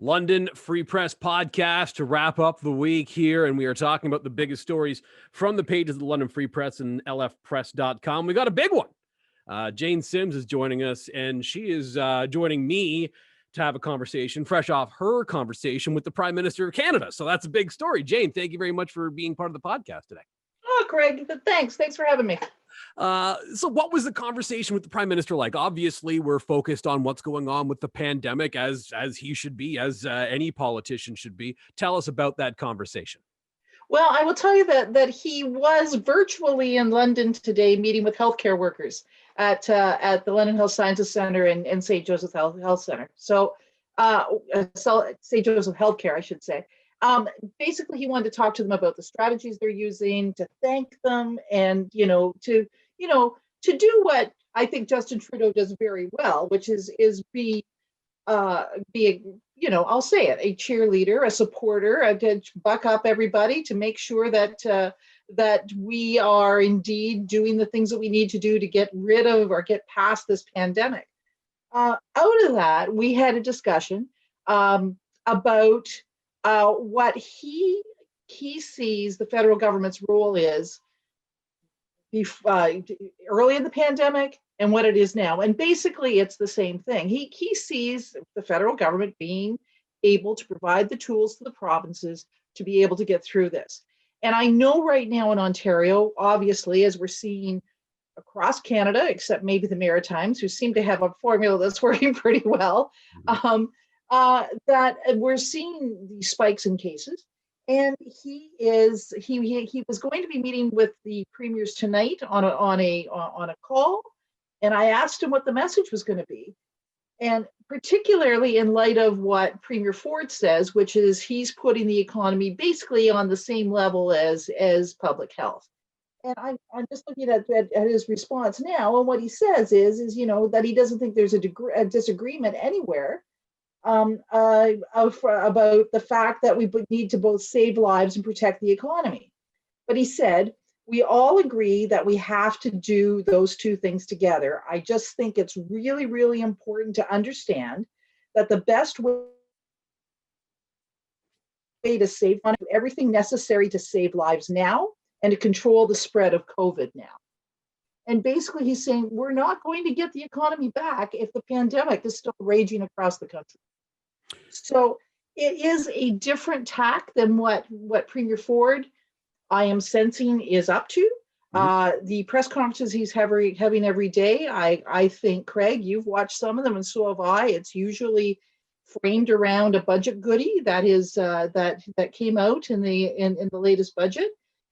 London Free Press podcast to wrap up the week here. And we are talking about the biggest stories from the pages of the London Free Press and lfpress.com. We got a big one. Jane Sims is joining us, and she is joining me to have a conversation fresh off her conversation with the Prime Minister of Canada. So that's a big story. Jane, thank you very much for being part of the podcast today. Oh, Craig, thanks. Thanks for having me. So what was the conversation with the Prime Minister like? Obviously, we're focused on what's going on with the pandemic, as he should be, as any politician should be. Tell us about that conversation. Well, I will tell you that he was virtually in London today, meeting with healthcare workers at the London Health Sciences Centre and St. Joseph Health Centre. So St. Joseph Healthcare, I should say. Basically, he wanted to talk to them about the strategies they're using, to thank them, and to do what I think Justin Trudeau does very well, which is be I'll say it, a cheerleader, a supporter, to buck up everybody to make sure that we are indeed doing the things that we need to do to get rid of or get past this pandemic. Out of that, we had a discussion about what he sees the federal government's role is early in the pandemic and what it is now. And basically, it's the same thing. He sees the federal government being able to provide the tools to the provinces to be able to get through this. And I know right now in Ontario, obviously, as we're seeing across Canada, except maybe the Maritimes, who seem to have a formula that's working pretty well, that we're seeing these spikes in cases. And he was going to be meeting with the premiers tonight on a call, and I asked him what the message was going to be, and particularly in light of what Premier Ford says, which is he's putting the economy basically on the same level as public health. And I'm just looking at his response now, and what he says is that he doesn't think there's a disagreement anywhere about the fact that we need to both save lives and protect the economy. But he said, we all agree that we have to do those two things together. I just think it's really, really important to understand that the best way to save money, everything necessary to save lives now and to control the spread of COVID now. And basically he's saying we're not going to get the economy back if the pandemic is still raging across the country. So it is a different tack than what Premier Ford, I am sensing, is up to. The press conferences he's having every day, I think, Craig, you've watched some of them, and so have I. It's usually framed around a budget goodie that is that came out in the latest budget,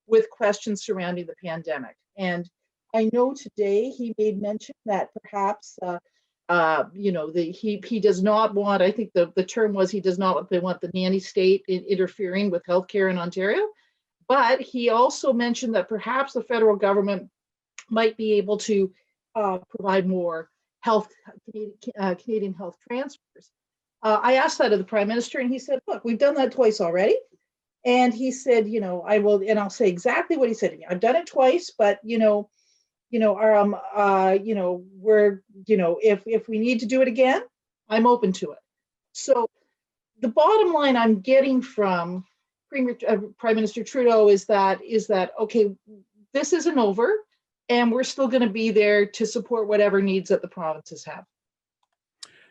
with questions surrounding the pandemic. And I know today he made mention that perhaps he does not want, I think the term was, he does not want the nanny state interfering with healthcare in Ontario. But he also mentioned that perhaps the federal government might be able to provide more Canadian health transfers. I asked that of the Prime Minister, and he said, look, we've done that twice already. And he said, I will, and I'll say exactly what he said to me. I've done it twice, but we're, if we need to do it again, I'm open to it. So the bottom line I'm getting from Prime Minister Trudeau is that okay, this isn't over, and we're still going to be there to support whatever needs that the provinces have.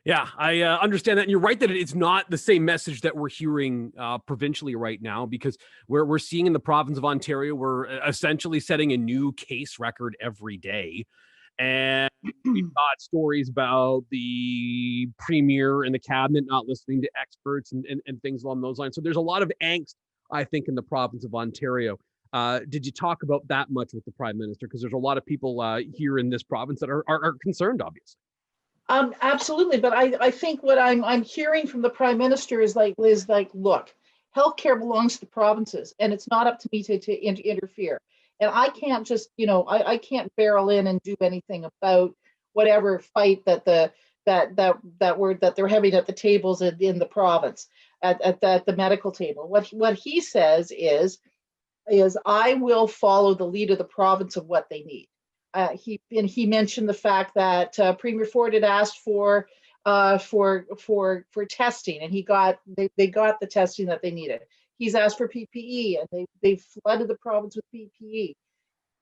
Yeah, I understand that. And you're right that it's not the same message that we're hearing provincially right now, because we're seeing in the province of Ontario, we're essentially setting a new case record every day. And we've got stories about the premier and the cabinet not listening to experts and things along those lines. So there's a lot of angst, I think, in the province of Ontario. Did you talk about that much with the Prime Minister? Because there's a lot of people here in this province that are concerned, obviously. Absolutely, but I think what I'm hearing from the Prime Minister is like, look, healthcare belongs to the provinces, and it's not up to me to interfere. And I can't just, I can't barrel in and do anything about whatever fight that they're having at the tables in the province, at the medical table. What he says is I will follow the lead of the province of what they need. He mentioned the fact that Premier Ford had asked for for testing, and they got the testing that they needed. He's asked for PPE, and they flooded the province with PPE.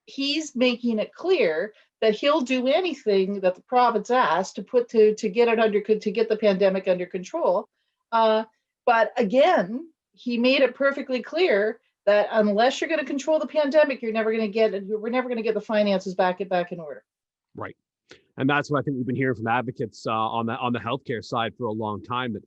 He's making it clear that he'll do anything that the province asks to get the pandemic under control. But again, he made it perfectly clear that unless you're going to control the pandemic, we're never going to get the finances back in order. Right. And that's what I think we've been hearing from advocates on the healthcare side for a long time, that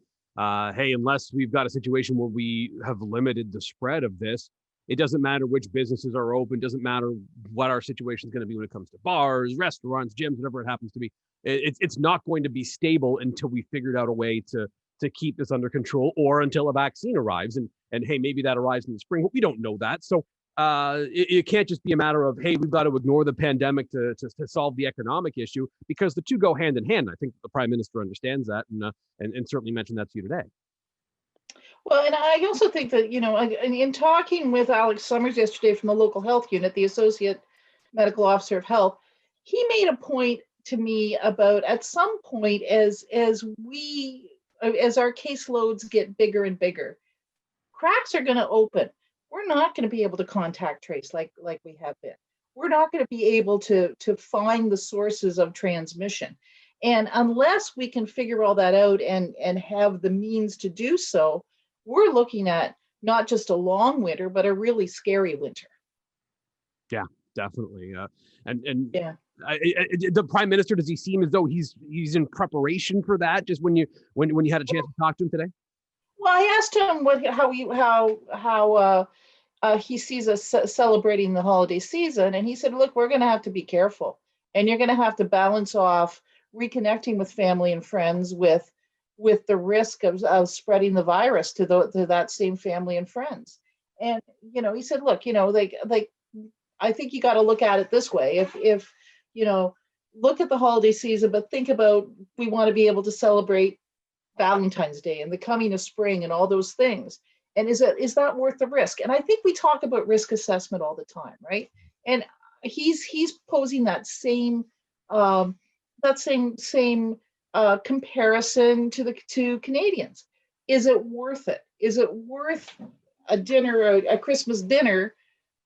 hey, unless we've got a situation where we have limited the spread of this, it doesn't matter which businesses are open, doesn't matter what our situation is going to be when it comes to bars, restaurants, gyms, whatever it happens to be. It's not going to be stable until we figured out a way to keep this under control, or until a vaccine arrives. And hey, maybe that arrives in the spring, but we don't know that. So it can't just be a matter of, hey, we've got to ignore the pandemic to solve the economic issue, because the two go hand in hand. I think the Prime Minister understands that, and certainly mentioned that to you today. Well, and I also think that, in talking with Alex Summers yesterday from the local health unit, the Associate Medical Officer of Health, he made a point to me about, at some point, as our caseloads get bigger and bigger, cracks are going to open. We're not going to be able to contact trace like we have been. We're not going to be able to find the sources of transmission. And unless we can figure all that out and have the means to do so, we're looking at not just a long winter, but a really scary winter. Yeah, definitely. And yeah. The Prime Minister, does he seem as though he's in preparation for that? Just when you had a chance to talk to him today? Well, I asked him how he sees us celebrating the holiday season, and he said, "Look, we're going to have to be careful, and you're going to have to balance off reconnecting with family and friends with the risk of spreading the virus to that same family and friends." And he said, "Look, like I think you got to look at it this way. If look at the holiday season, but think about, we want to be able to celebrate Valentine's Day and the coming of spring and all those things. And is that worth the risk?" And I think we talk about risk assessment all the time, right? And he's posing that same comparison to Canadians. Is it worth it? Is it worth a Christmas dinner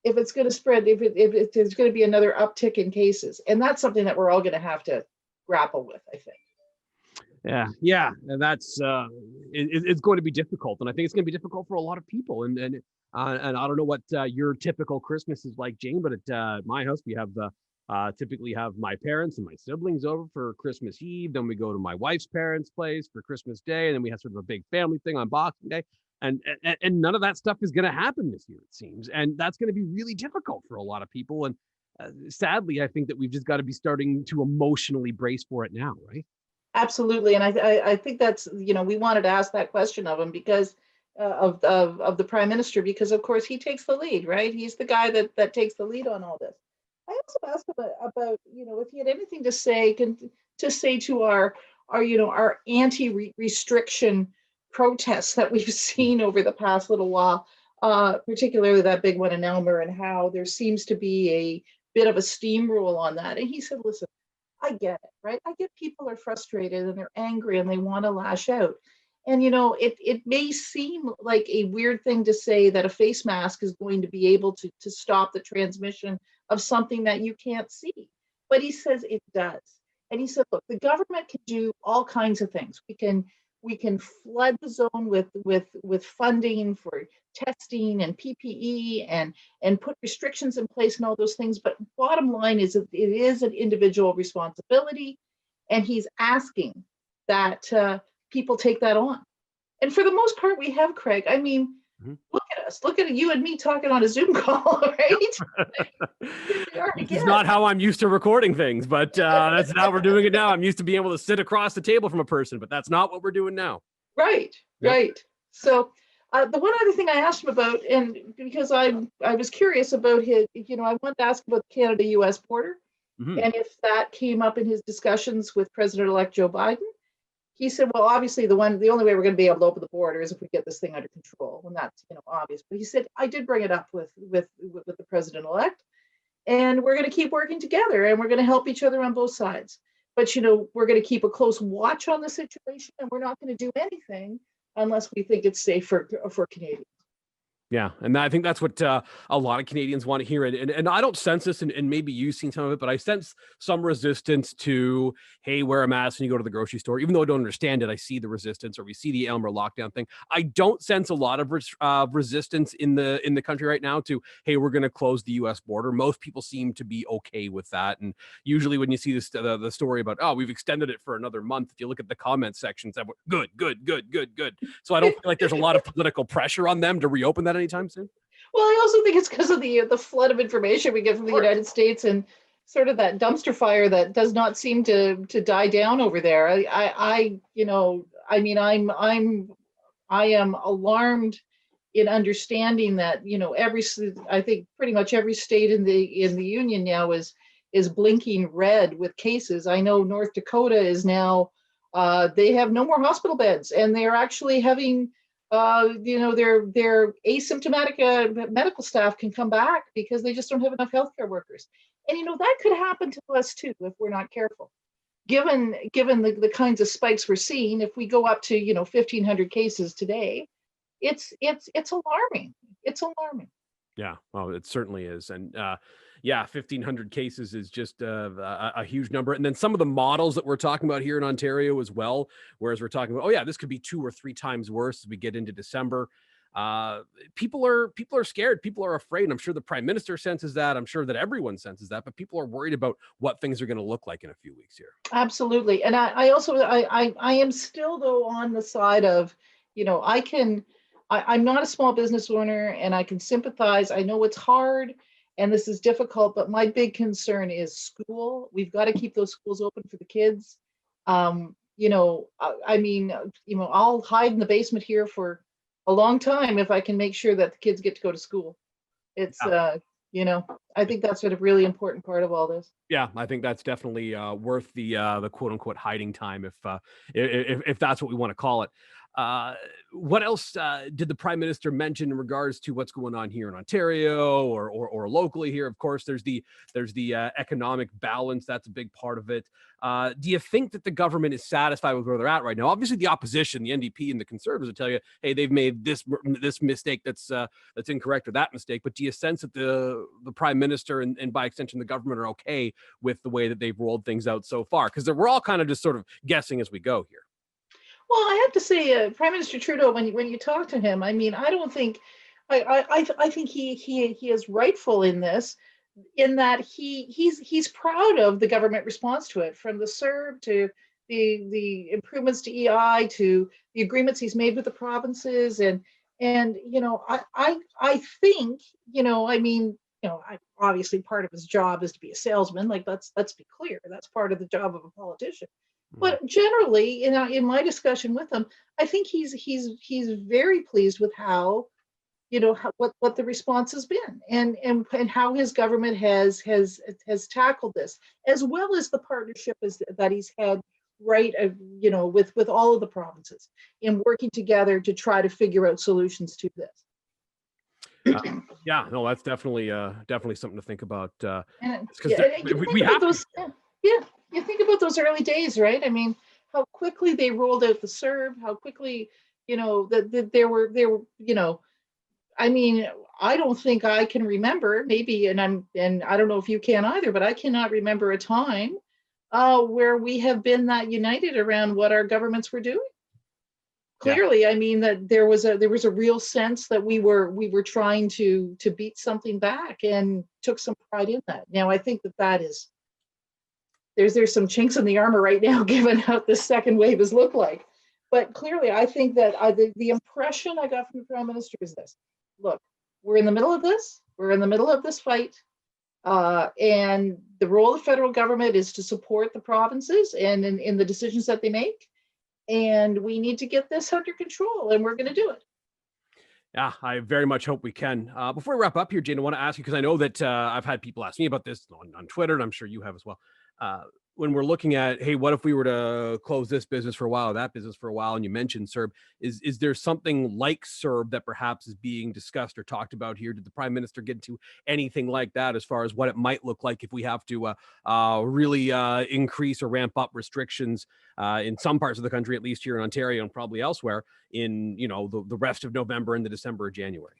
if it's going to spread, if there's going to be another uptick in cases? And that's something that we're all going to have to grapple with, I think. Yeah, and that's it's going to be difficult, and I think it's going to be difficult for a lot of people. And I don't know what your typical Christmas is like, Jane, but at my house we have typically have my parents and my siblings over for Christmas Eve. Then we go to my wife's parents' place for Christmas Day, and then we have sort of a big family thing on Boxing Day. And none of that stuff is going to happen this year, it seems, and that's going to be really difficult for a lot of people. And sadly, I think that we've just got to be starting to emotionally brace for it now, right? Absolutely, and I think that's, we wanted to ask that question of him because of the Prime Minister, because of course he takes the lead, right? He's the guy that takes the lead on all this. I also asked him about if he had anything to say to our anti-restriction protests that we've seen over the past little while, particularly that big one in Elmer, and how there seems to be a bit of a steamroll on that. And he said, "Listen, I get it, right? I get people are frustrated and they're angry and they want to lash out. And, it may seem like a weird thing to say that a face mask is going to be able to stop the transmission of something that you can't see." But he says it does. And he said, "Look, the government can do all kinds of things. We can flood the zone with funding for testing and PPE and put restrictions in place and all those things. But bottom line is it is an individual responsibility." And he's asking that people take that on. And for the most part, we have, Craig. I mean, look at us. Look at you and me talking on a Zoom call, right? This is not how I'm used to recording things, but that's how we're doing it now. I'm used to being able to sit across the table from a person, but that's not what we're doing now. Right, yep. Right. So the one other thing I asked him about, and because I was curious about his, I wanted to ask about the Canada-U.S. border, and if that came up in his discussions with President-elect Joe Biden. He said, "Well, obviously the only way we're going to be able to open the border is if we get this thing under control," and that's obvious. But he said, "I did bring it up with the president-elect, and we're going to keep working together, and we're going to help each other on both sides." but we're going to keep a close watch on the situation, and we're not going to do anything unless we think it's safe for Canadians. Yeah, and I think that's what a lot of Canadians want to hear. And I don't sense this, and maybe you've seen some of it, but I sense some resistance to, hey, wear a mask when you go to the grocery store. Even though I don't understand it, I see the resistance, or we see the Elmer lockdown thing. I don't sense a lot of resistance in the country right now to, hey, we're going to close the U.S. border. Most people seem to be okay with that. And usually when you see this, the story about, oh, we've extended it for another month, if you look at the comment sections, that good, good, good, good, good. So I don't feel like there's a lot of political pressure on them to reopen that anytime soon. Well, I also think it's because of the flood of information we get from the United States, and sort of that dumpster fire that does not seem to die down over there. I am alarmed in understanding that I think pretty much every state in the union now is blinking red with cases. I know North Dakota is now they have no more hospital beds, and they are actually having their asymptomatic medical staff can come back because they just don't have enough healthcare workers. And that could happen to us too if we're not careful. Given the kinds of spikes we're seeing, if we go up to 1,500 cases today, it's alarming. It's alarming. Yeah, well, it certainly is. And yeah, 1,500 cases is just a huge number. And then some of the models that we're talking about here in Ontario as well, whereas we're talking about, oh yeah, this could be 2 or 3 times worse as we get into December. People are scared. People are afraid. I'm sure the Prime Minister senses that. I'm sure that everyone senses that. But people are worried about what things are going to look like in a few weeks here. Absolutely. And I also I am still though on the side of, I'm not a small business owner, and I can sympathize. I know it's hard and this is difficult, but my big concern is school. We've got to keep those schools open for the kids. I'll hide in the basement here for a long time if I can make sure that the kids get to go to school. It's, I think that's a really important part of all this. Yeah, I think that's definitely worth the quote unquote hiding time, if that's what we want to call it. What else did the Prime Minister mention in regards to what's going on here in Ontario or locally here? Of course, there's the economic balance. That's a big part of it. Do you think that the government is satisfied with where they're at right now? Obviously, the opposition, the NDP and the Conservatives, will tell you, hey, they've made this mistake that's incorrect, or that mistake. But do you sense that the Prime Minister and by extension the government are okay with the way that they've rolled things out so far? Because we're all kind of just sort of guessing as we go here. Well, I have to say, Prime Minister Trudeau, when you talk to him, I mean, I don't think, I think he is rightful in this, in that he's proud of the government response to it, from the CERB to the improvements to EI to the agreements he's made with the provinces, and I think obviously part of his job is to be a salesman. Like, let's be clear, that's part of the job of a politician. But generally, in my discussion with him, I think he's very pleased with how, what the response has been, and how his government has tackled this, as well as the partnership that he's had, right, with all of the provinces in working together to try to figure out solutions to this. Yeah, no, that's definitely something to think about. We have those. Yeah, you think about those early days, right? I mean, how quickly they rolled out the CERB, how quickly, that there were, I mean, I don't think I can remember, maybe, and I don't know if you can either, but I cannot remember a time where we have been that united around what our governments were doing. Clearly, yeah. I mean, that there was a real sense that we were trying to beat something back, and took some pride in that. Now, I think that is, there's some chinks in the armor right now, given how the second wave has looked like. But clearly, I think that the impression I got from the Prime Minister is this: look, we're in the middle of this. We're in the middle of this fight, and the role of the federal government is to support the provinces and in the decisions that they make. And we need to get this under control, and we're going to do it. Yeah, I very much hope we can. Before we wrap up here, Jane, I want to ask you, because I know that I've had people ask me about this on Twitter, and I'm sure you have as well. when we're looking at, hey, what if we were to close this business for a while, that business for a while, and you mentioned CERB, is there something like CERB that perhaps is being discussed or talked about here? Did the Prime Minister get into anything like that as far as what it might look like if we have to really increase or ramp up restrictions in some parts of the country, at least here in Ontario and probably elsewhere, in the rest of November and the December or January?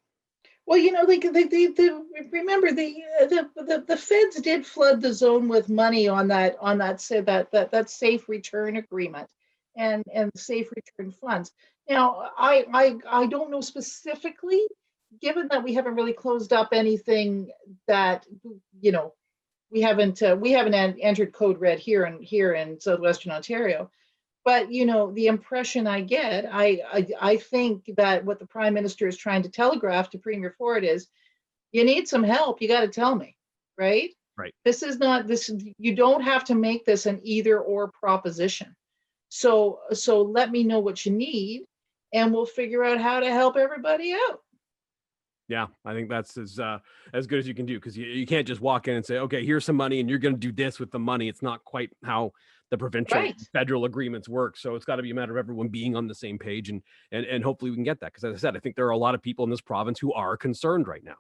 Well, remember the feds did flood the zone with money on that safe return agreement and safe return funds. Now, I don't know specifically, given that we haven't really closed up anything that we haven't entered code red here in southwestern Ontario. But the impression I get, I think that what the Prime Minister is trying to telegraph to Premier Ford is, you need some help, you got to tell me, right? Right. This is not this. You don't have to make this an either or proposition. So let me know what you need, and we'll figure out how to help everybody out. Yeah, I think that's as good as you can do, because you can't just walk in and say, okay, here's some money and you're going to do this with the money. It's not quite how the provincial Right. federal agreements work. So it's got to be a matter of everyone being on the same page, and hopefully we can get that. Because as I said, I think there are a lot of people in this province who are concerned right now.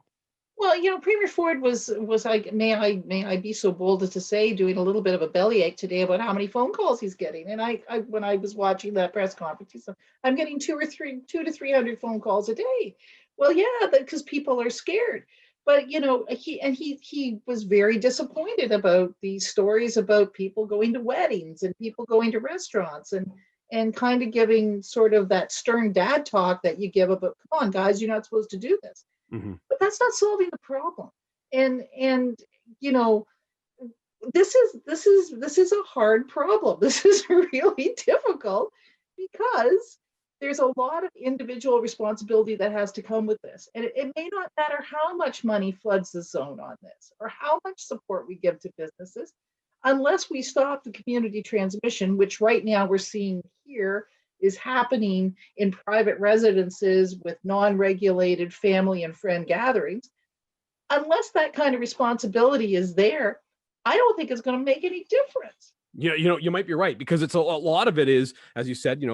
Well, Premier Ford was like, may I be so bold as to say, doing a little bit of a bellyache today about how many phone calls he's getting. And I when I was watching that press conference, he said, I'm getting 200 to 300 phone calls a day. Well, yeah, because people are scared. But he was very disappointed about these stories about people going to weddings and people going to restaurants and kind of giving sort of that stern dad talk that you give about, come on, guys, you're not supposed to do this. Mm-hmm. But that's not solving the problem. And this is a hard problem. This is really difficult because there's a lot of individual responsibility that has to come with this. And it may not matter how much money floods the zone on this or how much support we give to businesses, unless we stop the community transmission, which right now we're seeing here is happening in private residences with non-regulated family and friend gatherings. Unless that kind of responsibility is there, I don't think it's going to make any difference. Yeah, you might be right, because it's a lot of it is, as you said,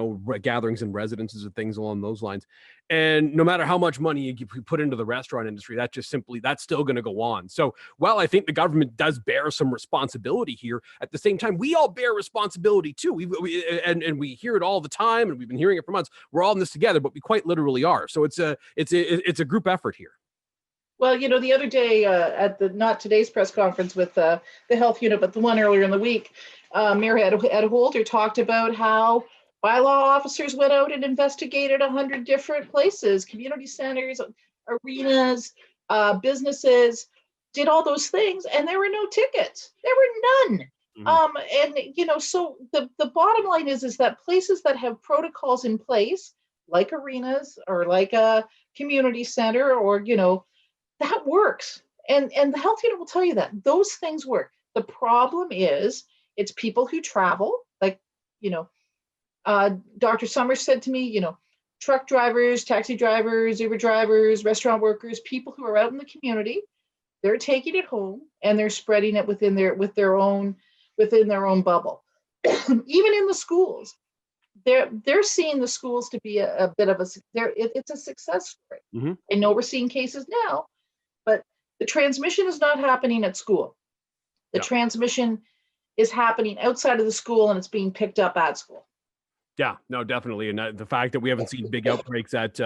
gatherings and residences and things along those lines. And no matter how much money you put into the restaurant industry, that's still going to go on. So, while I think the government does bear some responsibility here, at the same time, we all bear responsibility too. We hear it all the time, and we've been hearing it for months. We're all in this together, but we quite literally are. So it's a group effort here. Well, the other day at the not today's press conference with the health unit, but the one earlier in the week, Mayor Ed Holder talked about how bylaw officers went out and investigated 100 different places, community centers, arenas, businesses, did all those things, and there were no tickets. There were none. Mm-hmm. So the bottom line is that places that have protocols in place, like arenas or like a community center, or that works. And the health unit will tell you that those things work. The problem is it's people who travel, like, Dr. Summers said to me, truck drivers, taxi drivers, Uber drivers, restaurant workers, people who are out in the community, they're taking it home and they're spreading it within their own bubble. Even in the schools, they're seeing the schools to be a bit of it's a success story. Mm-hmm. I know we're seeing cases now, but the transmission is not happening at school. The transmission is happening outside of the school, and it's being picked up at school. Yeah, no, definitely. And the fact that we haven't seen big outbreaks at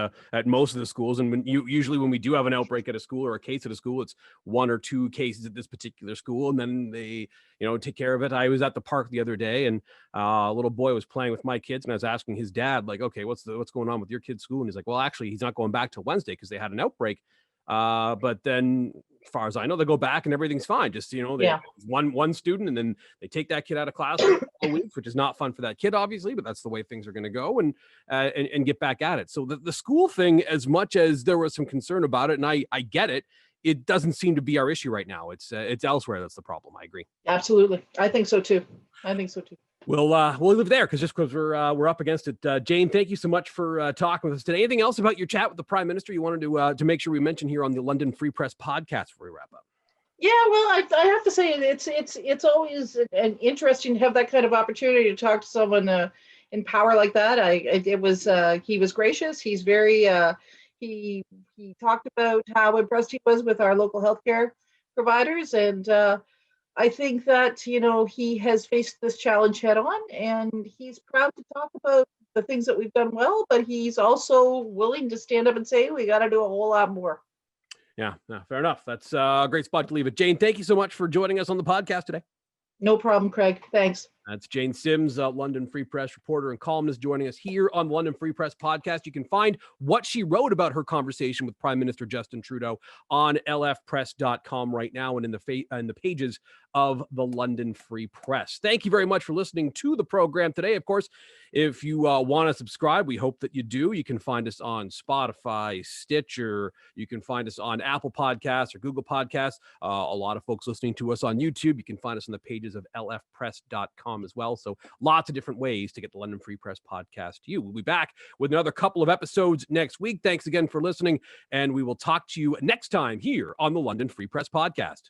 most of the schools, and usually when we do have an outbreak at a school or a case at a school, it's one or two cases at this particular school, and then they take care of it. I was at the park the other day, and a little boy was playing with my kids, and I was asking his dad, like, okay, what's going on with your kid's school? And he's like, well, actually, he's not going back till Wednesday because they had an outbreak. But then, as far as I know, they go back and everything's fine. Just one student, and then they take that kid out of class for a week, which is not fun for that kid, obviously, but that's the way things are going to go, and get back at it. So the school thing, as much as there was some concern about it, and I get it, it doesn't seem to be our issue right now. It's elsewhere that's the problem. I agree. Absolutely, I think so too. We'll leave there because we're up against it. Jane, thank you so much for talking with us today. Anything else about your chat with the Prime Minister you wanted to make sure we mention here on the London Free Press podcast before we wrap up? Yeah, well, I have to say it's always an interesting to have that kind of opportunity to talk to someone in power like that. It was he was gracious. He's very he he talked about how impressed he was with our local healthcare providers, and I think that he has faced this challenge head on, and he's proud to talk about the things that we've done well, but he's also willing to stand up and say we got to do a whole lot more. Yeah, fair enough. That's a great spot to leave it. Jane, thank you so much for joining us on the podcast today. No problem, Craig. Thanks. That's Jane Sims, London Free Press reporter and columnist, joining us here on the London Free Press podcast. You can find what she wrote about her conversation with Prime Minister Justin Trudeau on lfpress.com right now and in the pages of the London Free Press. Thank you very much for listening to the program today. Of course, if you want to subscribe, we hope that you do. You can find us on Spotify, Stitcher. You can find us on Apple Podcasts or Google Podcasts. A lot of folks listening to us on YouTube. You can find us on the pages of lfpress.com as well. So lots of different ways to get the London Free Press podcast to you. We'll be back with another couple of episodes next week. Thanks again for listening, and we will talk to you next time here on the London Free Press podcast.